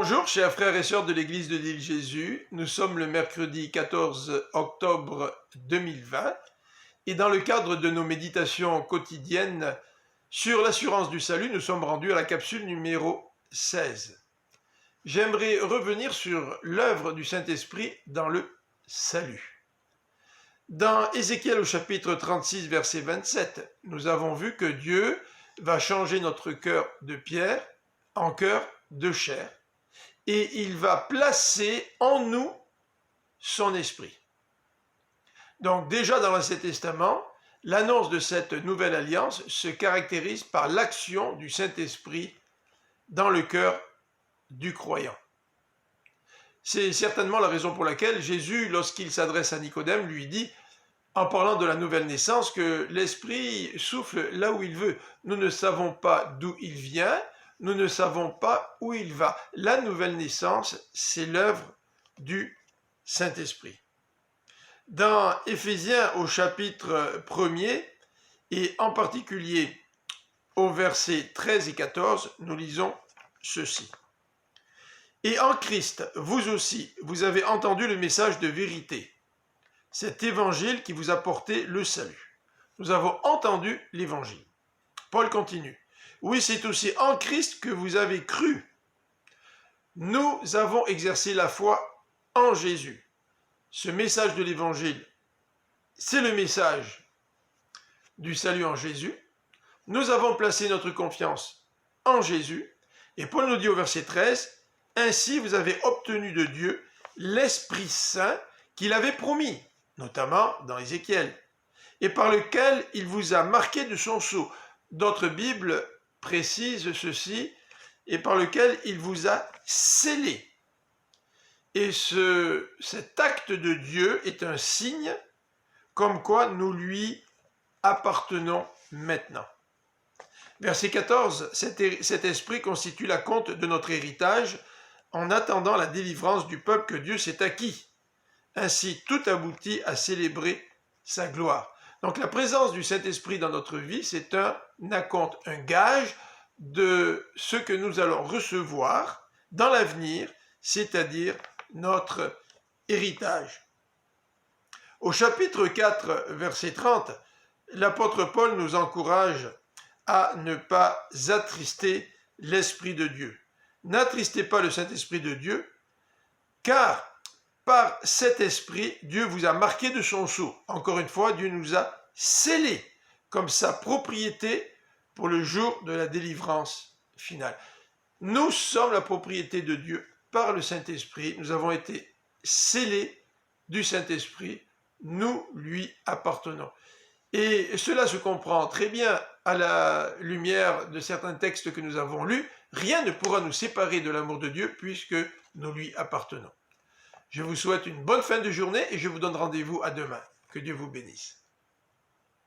Bonjour chers frères et sœurs de l'église de l'île Jésus, nous sommes le mercredi 14 octobre 2020 et dans le cadre de nos méditations quotidiennes sur l'assurance du salut, nous sommes rendus à la capsule numéro 16. J'aimerais revenir sur l'œuvre du Saint-Esprit dans le salut. Dans Ézéchiel au chapitre 36 verset 27, nous avons vu que Dieu va changer notre cœur de pierre en cœur de chair. Et il va placer en nous son esprit. Donc déjà dans l'Ancien Testament, l'annonce de cette nouvelle alliance se caractérise par l'action du Saint-Esprit dans le cœur du croyant. C'est certainement la raison pour laquelle Jésus, lorsqu'il s'adresse à Nicodème, lui dit, en parlant de la nouvelle naissance, que l'Esprit souffle là où il veut. Nous ne savons pas d'où il vient, nous ne savons pas où il va. La nouvelle naissance, c'est l'œuvre du Saint-Esprit. Dans Éphésiens au chapitre 1er, et en particulier au versets 13 et 14, nous lisons ceci. « Et en Christ, vous aussi, vous avez entendu le message de vérité, cet évangile qui vous a porté le salut. » Nous avons entendu l'évangile. Paul continue. Oui, c'est aussi en Christ que vous avez cru. Nous avons exercé la foi en Jésus. Ce message de l'Évangile, c'est le message du salut en Jésus. Nous avons placé notre confiance en Jésus. Et Paul nous dit au verset 13, « Ainsi vous avez obtenu de Dieu l'Esprit Saint qu'il avait promis, notamment dans Ézéchiel, et par lequel il vous a marqué de son sceau. » D'autres Bibles précisent ceci, et par lequel il vous a scellé. Et cet acte de Dieu est un signe comme quoi nous lui appartenons maintenant. Verset 14, cet esprit constitue la compte de notre héritage en attendant la délivrance du peuple que Dieu s'est acquis. Ainsi, tout aboutit à célébrer sa gloire. Donc la présence du Saint-Esprit dans notre vie, c'est un acompte, un gage de ce que nous allons recevoir dans l'avenir, c'est-à-dire notre héritage. Au chapitre 4, verset 30, l'apôtre Paul nous encourage à ne pas attrister l'Esprit de Dieu. N'attristez pas le Saint-Esprit de Dieu, car par cet esprit, Dieu vous a marqué de son sceau. Encore une fois, Dieu nous a scellés comme sa propriété pour le jour de la délivrance finale. Nous sommes la propriété de Dieu par le Saint-Esprit. Nous avons été scellés du Saint-Esprit. Nous lui appartenons. Et cela se comprend très bien à la lumière de certains textes que nous avons lus. Rien ne pourra nous séparer de l'amour de Dieu puisque nous lui appartenons. Je vous souhaite une bonne fin de journée et je vous donne rendez-vous à demain. Que Dieu vous bénisse.